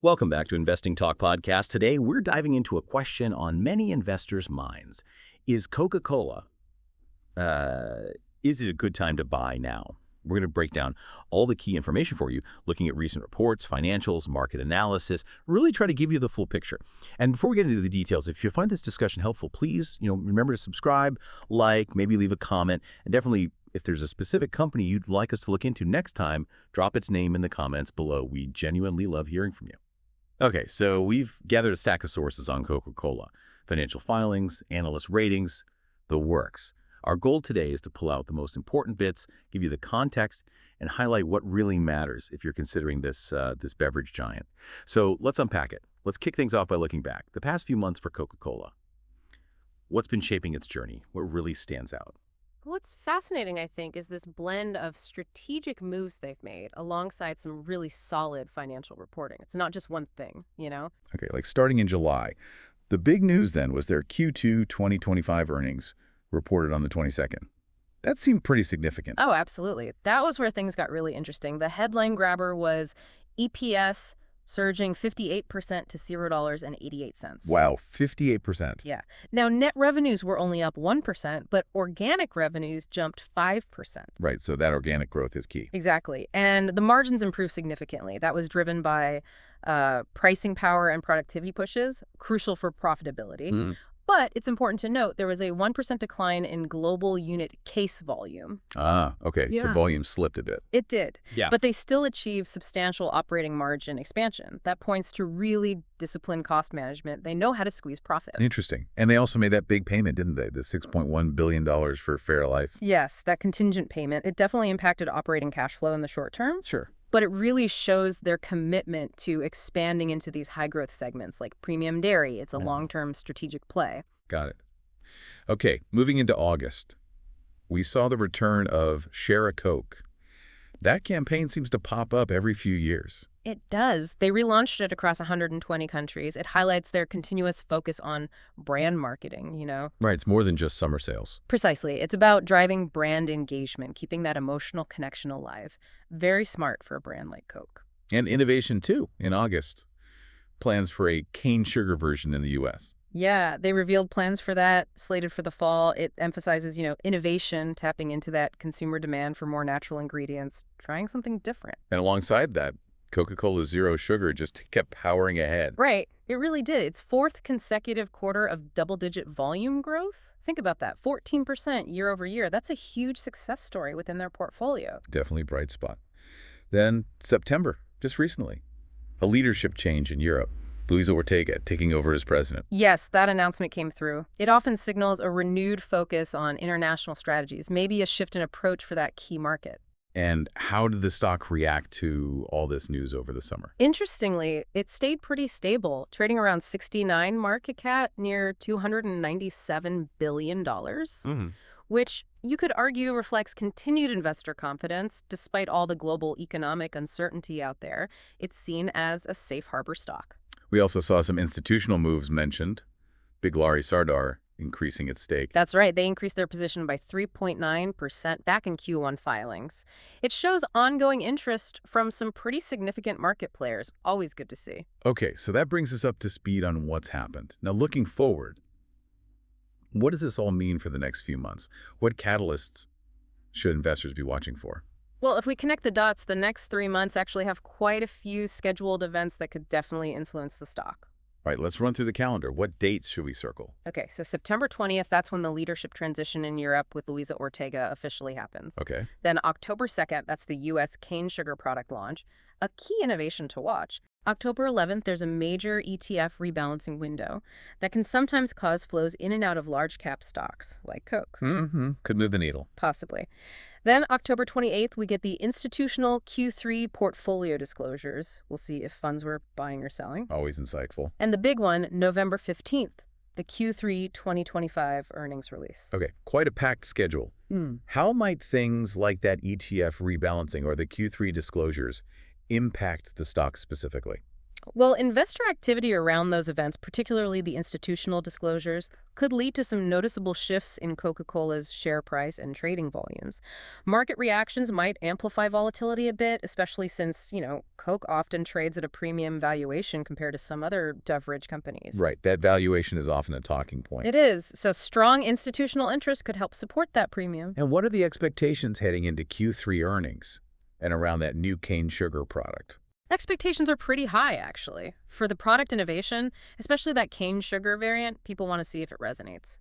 Welcome back to Investing Talk Podcast. Today, we're diving into a question on many investors' minds. Is Coca-Cola, is it a good time to buy now? We're going to break down all the key information for you, looking at recent reports, financials, market analysis, really try to give you the full picture. And before we get into the details, if you find this discussion helpful, please, remember to subscribe, like, maybe leave a comment, and definitely, if there's a specific company you'd like us to look into next time, drop its name in the comments below. We genuinely love hearing from you. Okay, so we've gathered a stack of sources on Coca-Cola, financial filings, analyst ratings, the works. Our goal today is to pull out the most important bits, give you the context, and highlight what really matters if you're considering this beverage giant. So let's unpack it. Let's kick things off by looking back. The past few months for Coca-Cola. What's been shaping its journey? What really stands out? What's fascinating, I think, is this blend of strategic moves they've made alongside some really solid financial reporting. It's not just one thing, Okay, like starting in July. The big news then was their Q2 2025 earnings reported on the 22nd. That seemed pretty significant. Oh, absolutely. That was where things got really interesting. The headline grabber was EPS surging 58% to $0.88. Wow, 58%. Yeah. Now, net revenues were only up 1%, but organic revenues jumped 5%. Right, so that organic growth is key. Exactly. And the margins improved significantly. That was driven by pricing power and productivity pushes, crucial for profitability. But it's important to note there was a 1% decline in global unit case volume. Ah, okay, so volume slipped a bit. It did. Yeah. But they still achieved substantial operating margin expansion. That points to really disciplined cost management. They know how to squeeze profit. Interesting. And they also made that big payment, didn't they? The $6.1 billion for Fairlife. Yes, that contingent payment. It definitely impacted operating cash flow in the short term. Sure. But it really shows their commitment to expanding into these high-growth segments like premium dairy. It's a long-term strategic play. Got it. Okay, moving into August, we saw the return of Share a Coke. That campaign seems to pop up every few years. It does. They relaunched it across 120 countries. It highlights their continuous focus on brand marketing, Right, it's more than just summer sales. Precisely. It's about driving brand engagement, keeping that emotional connection alive. Very smart for a brand like Coke. And innovation, too, in August. Plans for a cane sugar version in the U.S. Yeah, they revealed plans for that, slated for the fall. It emphasizes, innovation, tapping into that consumer demand for more natural ingredients, trying something different. And alongside that, Coca-Cola Zero Sugar just kept powering ahead. Right. It really did. Its fourth consecutive quarter of double-digit volume growth. Think about that, 14% year over year. That's a huge success story within their portfolio. Definitely bright spot. Then September, just recently, a leadership change in Europe. Luis Ortega taking over as president. Yes, that announcement came through. It often signals a renewed focus on international strategies, maybe a shift in approach for that key market. And how did the stock react to all this news over the summer? Interestingly, it stayed pretty stable, trading around 69 market cap, near $297 billion, which you could argue reflects continued investor confidence. Despite all the global economic uncertainty out there, it's seen as a safe harbor stock. We also saw some institutional moves mentioned. Big Larry Sardar increasing its stake. That's right. They increased their position by 3.9% back in Q1 filings. It shows ongoing interest from some pretty significant market players. Always good to see. Okay, so that brings us up to speed on what's happened. Now, looking forward, what does this all mean for the next few months? What catalysts should investors be watching for? Well, if we connect the dots, the next 3 months actually have quite a few scheduled events that could definitely influence the stock. All right, let's run through the calendar. What dates should we circle? Okay, so September 20th, that's when the leadership transition in Europe with Luisa Ortega officially happens. Okay. Then October 2nd, that's the U.S. cane sugar product launch, a key innovation to watch. October 11th, there's a major ETF rebalancing window that can sometimes cause flows in and out of large cap stocks, like Coke. Could move the needle. Possibly. Then October 28th, we get the institutional Q3 portfolio disclosures. We'll see if funds were buying or selling. Always insightful. And the big one, November 15th, the Q3 2025 earnings release. Okay, quite a packed schedule. How might things like that ETF rebalancing or the Q3 disclosures impact the stock specifically? Well, investor activity around those events, particularly the institutional disclosures, could lead to some noticeable shifts in Coca-Cola's share price and trading volumes. Market reactions might amplify volatility a bit, especially since, Coke often trades at a premium valuation compared to some other beverage companies. Right, that valuation is often a talking point. It is, so strong institutional interest could help support that premium. And what are the expectations heading into Q3 earnings and around that new cane sugar product? Expectations are pretty high, actually. For the product innovation, especially that cane sugar variant, people want to see if it resonates.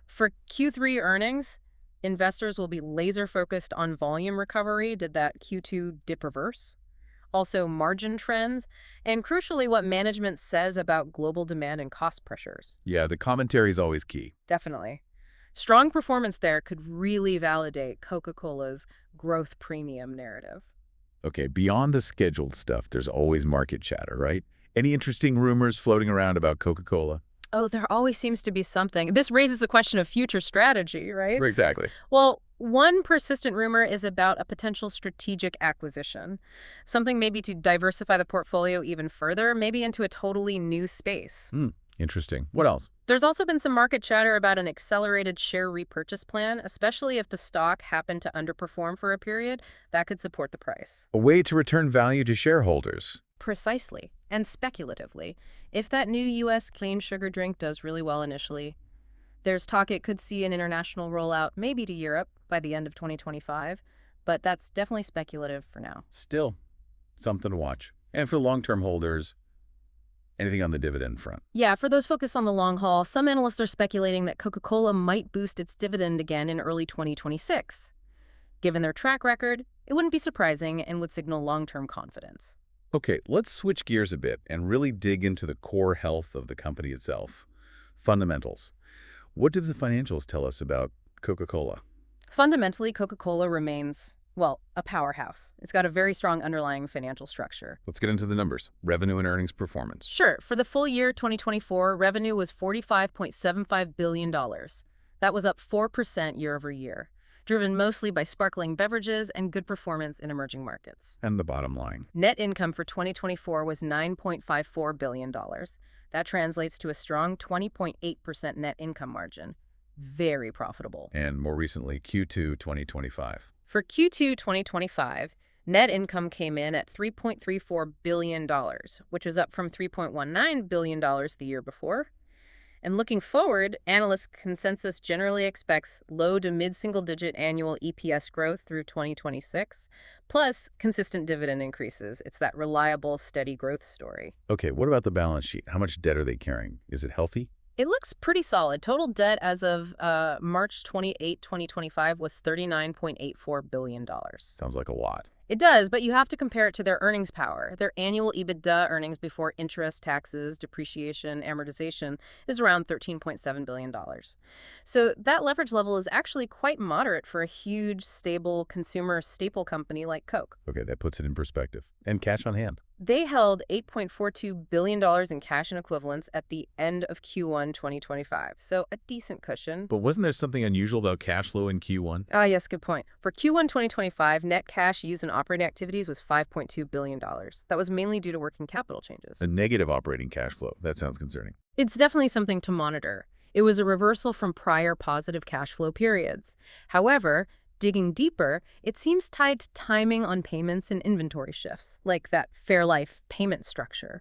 For Q3 earnings, investors will be laser-focused on volume recovery. Did that Q2 dip reverse? Also, margin trends, and crucially, what management says about global demand and cost pressures. Yeah, the commentary is always key. Definitely. Strong performance there could really validate Coca-Cola's growth premium narrative. Okay, beyond the scheduled stuff, there's always market chatter, right? Any interesting rumors floating around about Coca-Cola? Oh, there always seems to be something. This raises the question of future strategy, right? Exactly. Well, one persistent rumor is about a potential strategic acquisition. Something maybe to diversify the portfolio even further, maybe into a totally new space. Interesting. What else? There's also been some market chatter about an accelerated share repurchase plan, especially if the stock happened to underperform for a period. That could support the price. A way to return value to shareholders. Precisely. And speculatively, if that new U.S. clean sugar drink does really well initially, there's talk it could see an international rollout, maybe to Europe, by the end of 2025. But that's definitely speculative for now. Still, something to watch. And for long-term holders, anything on the dividend front? Yeah, for those focused on the long haul, some analysts are speculating that Coca-Cola might boost its dividend again in early 2026. Given their track record, it wouldn't be surprising and would signal long-term confidence. Okay, let's switch gears a bit and really dig into the core health of the company itself. Fundamentals. What do the financials tell us about Coca-Cola? Fundamentally, Coca-Cola remains, a powerhouse. It's got a very strong underlying financial structure. Let's get into the numbers. Revenue and earnings performance. Sure. For the full year 2024, revenue was $45.75 billion. That was up 4% year over year, driven mostly by sparkling beverages and good performance in emerging markets. And the bottom line. Net income for 2024 was $9.54 billion. That translates to a strong 20.8% net income margin. Very profitable. And more recently, Q2 2025. For Q2 2025, net income came in at $3.34 billion, which was up from $3.19 billion the year before. And looking forward, analyst consensus generally expects low to mid-single-digit annual EPS growth through 2026, plus consistent dividend increases. It's that reliable, steady growth story. Okay, what about the balance sheet? How much debt are they carrying? Is it healthy? It looks pretty solid. Total debt as of March 28, 2025 was $39.84 billion. Sounds like a lot. It does, but you have to compare it to their earnings power. Their annual EBITDA earnings before interest, taxes, depreciation, amortization is around $13.7 billion. So that leverage level is actually quite moderate for a huge, stable consumer staple company like Coke. Okay, that puts it in perspective. And cash on hand. They held $8.42 billion in cash and equivalents at the end of Q1 2025, so a decent cushion. But wasn't there something unusual about cash flow in Q1? Ah, yes, good point. For Q1 2025, net cash used in operating activities was $5.2 billion. That was mainly due to working capital changes. A negative operating cash flow. That sounds concerning. It's definitely something to monitor. It was a reversal from prior positive cash flow periods. However, digging deeper, it seems tied to timing on payments and inventory shifts, like that Fairlife payment structure.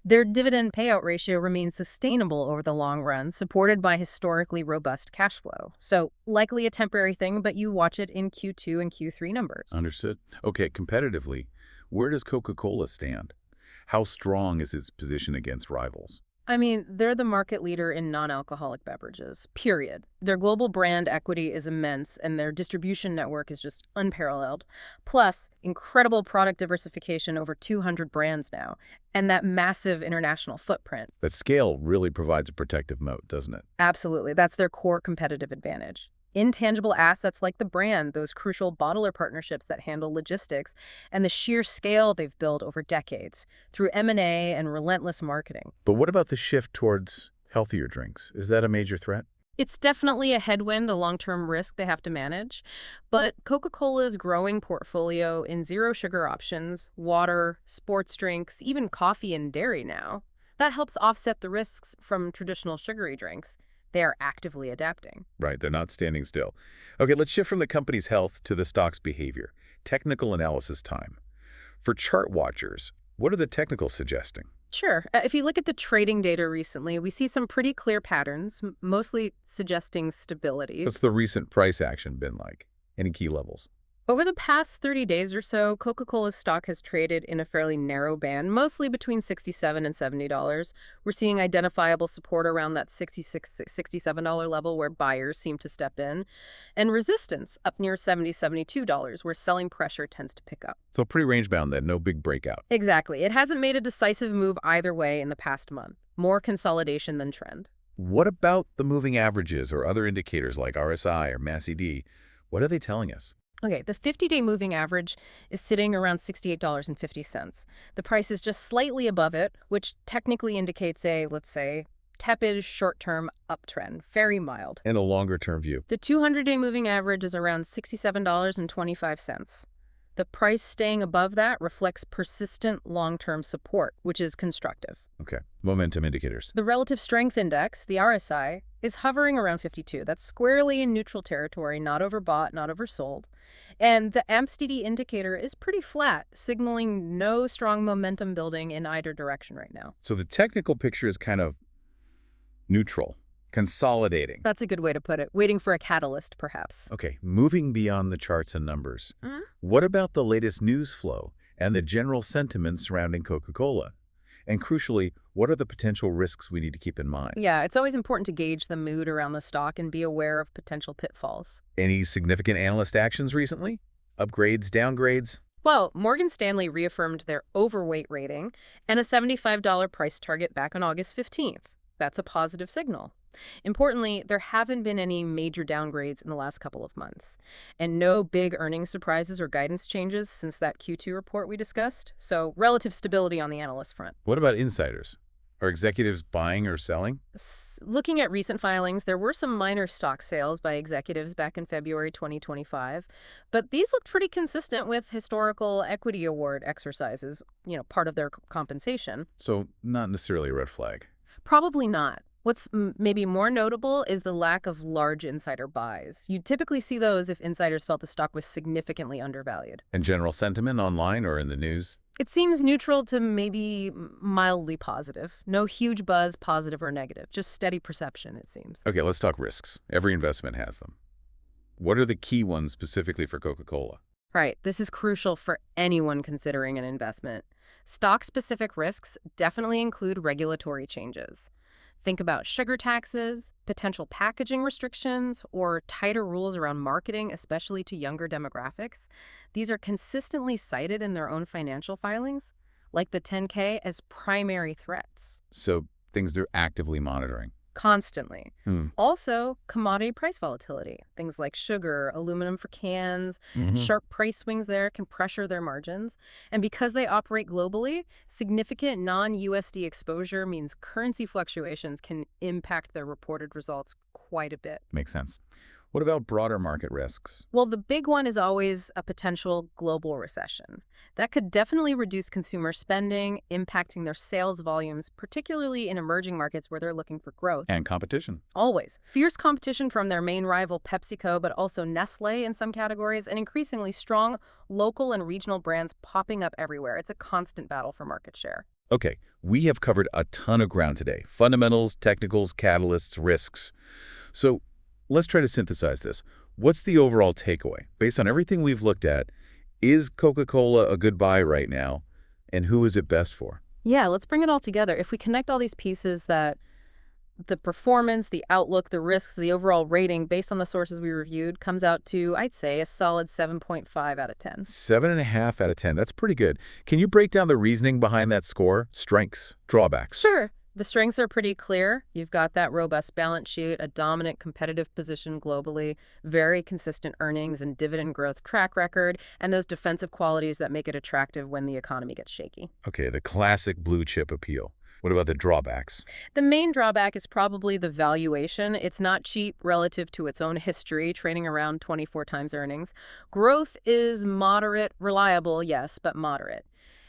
Their dividend payout ratio remains sustainable over the long run, supported by historically robust cash flow. So likely a temporary thing, but you watch it in Q2 and Q3 numbers. Understood. Okay, competitively, where does Coca-Cola stand? How strong is its position against rivals? I mean, they're the market leader in non-alcoholic beverages, period. Their global brand equity is immense, and their distribution network is just unparalleled. Plus, incredible product diversification, over 200 brands now, and that massive international footprint. That scale really provides a protective moat, doesn't it? Absolutely. That's their core competitive advantage. Intangible assets like the brand, those crucial bottler partnerships that handle logistics, and the sheer scale they've built over decades through M&A and relentless marketing. But what about the shift towards healthier drinks? Is that a major threat? It's definitely a headwind, a long-term risk they have to manage. But Coca-Cola's growing portfolio in zero-sugar options, water, sports drinks, even coffee and dairy now, that helps offset the risks from traditional sugary drinks. They are actively adapting. Right, they're not standing still. Okay, let's shift from the company's health to the stock's behavior. Technical analysis time. For chart watchers, what are the technicals suggesting? Sure. If you look at the trading data recently, we see some pretty clear patterns, mostly suggesting stability. What's the recent price action been like? Any key levels? Over the past 30 days or so, Coca-Cola's stock has traded in a fairly narrow band, mostly between $67 and $70. We're seeing identifiable support around that $66, $67 level where buyers seem to step in, and resistance up near $70, $72, where selling pressure tends to pick up. So pretty range-bound then, no big breakout. Exactly. It hasn't made a decisive move either way in the past month. More consolidation than trend. What about the moving averages or other indicators like RSI or MACD? What are they telling us? Okay, the 50-day moving average is sitting around $68.50. The price is just slightly above it, which technically indicates a, let's say, tepid short-term uptrend, very mild. In a longer-term view. The 200-day moving average is around $67.25. The price staying above that reflects persistent long-term support, which is constructive. Okay, momentum indicators. The relative strength index, the RSI, is hovering around 52. That's squarely in neutral territory, not overbought, not oversold. And the AMSTD indicator is pretty flat, signaling no strong momentum building in either direction right now. So the technical picture is kind of neutral, consolidating. That's a good way to put it. Waiting for a catalyst, perhaps. Okay, moving beyond the charts and numbers. What about the latest news flow and the general sentiment surrounding Coca-Cola? And crucially, what are the potential risks we need to keep in mind? Yeah, it's always important to gauge the mood around the stock and be aware of potential pitfalls. Any significant analyst actions recently? Upgrades, downgrades? Well, Morgan Stanley reaffirmed their overweight rating and a $75 price target back on August 15th. That's a positive signal. Importantly, there haven't been any major downgrades in the last couple of months, and no big earnings surprises or guidance changes since that Q2 report we discussed, so relative stability on the analyst front. What about insiders? Are executives buying or selling? Looking at recent filings, there were some minor stock sales by executives back in February 2025, but these looked pretty consistent with historical equity award exercises, part of their compensation. So not necessarily a red flag. Probably not. What's maybe more notable is the lack of large insider buys. You'd typically see those if insiders felt the stock was significantly undervalued. And general sentiment online or in the news? It seems neutral to maybe mildly positive. No huge buzz, positive or negative. Just steady perception, it seems. Okay, let's talk risks. Every investment has them. What are the key ones specifically for Coca-Cola? Right. This is crucial for anyone considering an investment. Stock-specific risks definitely include regulatory changes. Think about sugar taxes, potential packaging restrictions, or tighter rules around marketing, especially to younger demographics. These are consistently cited in their own financial filings, like the 10K, as primary threats. So things they're actively monitoring. Constantly. Also, commodity price volatility. Things like sugar, aluminum for cans, sharp price swings there can pressure their margins. And because they operate globally, significant non-USD exposure means currency fluctuations can impact their reported results quite a bit. Makes sense. What about broader market risks? Well, the big one is always a potential global recession. That could definitely reduce consumer spending, impacting their sales volumes, particularly in emerging markets where they're looking for growth. And competition. Always. Fierce competition from their main rival PepsiCo, but also Nestle in some categories, and increasingly strong local and regional brands popping up everywhere. It's a constant battle for market share. Okay, we have covered a ton of ground today. Fundamentals, technicals, catalysts, risks. So let's try to synthesize this. What's the overall takeaway? Based on everything we've looked at, is Coca-Cola a good buy right now? And who is it best for? Yeah, let's bring it all together. If we connect all these pieces, that the performance, the outlook, the risks, the overall rating, based on the sources we reviewed, comes out to, I'd say, a solid 7.5 out of 10. 7.5 out of 10. That's pretty good. Can you break down the reasoning behind that score? Strengths, drawbacks? Sure. The strengths are pretty clear. You've got that robust balance sheet, a dominant competitive position globally, very consistent earnings and dividend growth track record, and those defensive qualities that make it attractive when the economy gets shaky. Okay, the classic blue chip appeal. What about the drawbacks? The main drawback is probably the valuation. It's not cheap relative to its own history, trading around 24 times earnings. Growth is moderate, reliable, yes, but moderate.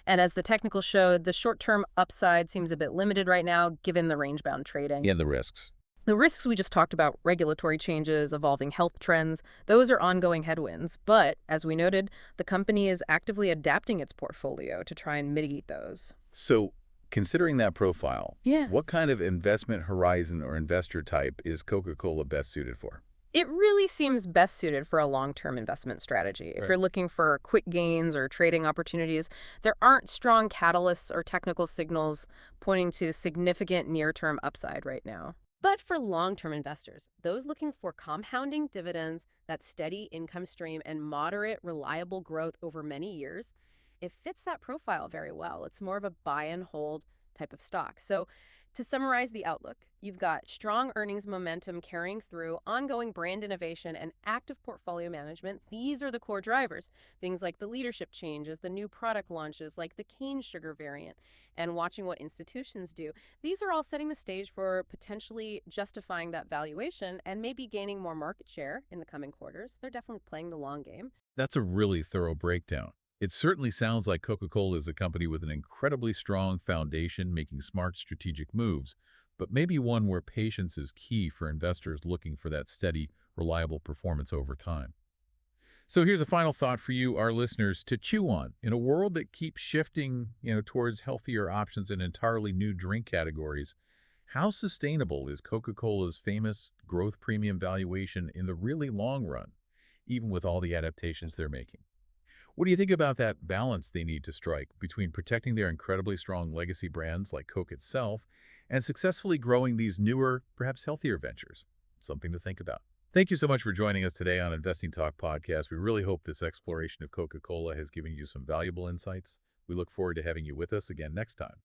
And as the technical showed, the short-term upside seems a bit limited right now, given the range-bound trading. And the risks. The risks we just talked about, regulatory changes, evolving health trends, those are ongoing headwinds. But, as we noted, the company is actively adapting its portfolio to try and mitigate those. So, considering that profile, Yeah. what kind of investment horizon or investor type is Coca-Cola best suited for? It really seems best suited for a long-term investment strategy. If Right. you're looking for quick gains or trading opportunities, there aren't strong catalysts or technical signals pointing to significant near-term upside right now. But for long-term investors, those looking for compounding dividends, that steady income stream, and moderate, reliable growth over many years, it fits that profile very well. It's more of a buy and hold type of stock. So to summarize the outlook, you've got strong earnings momentum carrying through, ongoing brand innovation, and active portfolio management. These are the core drivers. Things like the leadership changes, the new product launches like the cane sugar variant, and watching what institutions do. These are all setting the stage for potentially justifying that valuation and maybe gaining more market share in the coming quarters. They're definitely playing the long game. That's a really thorough breakdown. It certainly sounds like Coca-Cola is a company with an incredibly strong foundation making smart strategic moves, but maybe one where patience is key for investors looking for that steady, reliable performance over time. So here's a final thought for you, our listeners, to chew on. In a world that keeps shifting, towards healthier options and entirely new drink categories, how sustainable is Coca-Cola's famous growth premium valuation in the really long run, even with all the adaptations they're making? What do you think about that balance they need to strike between protecting their incredibly strong legacy brands like Coke itself and successfully growing these newer, perhaps healthier ventures? Something to think about. Thank you so much for joining us today on Investing Talk Podcast. We really hope this exploration of Coca-Cola has given you some valuable insights. We look forward to having you with us again next time.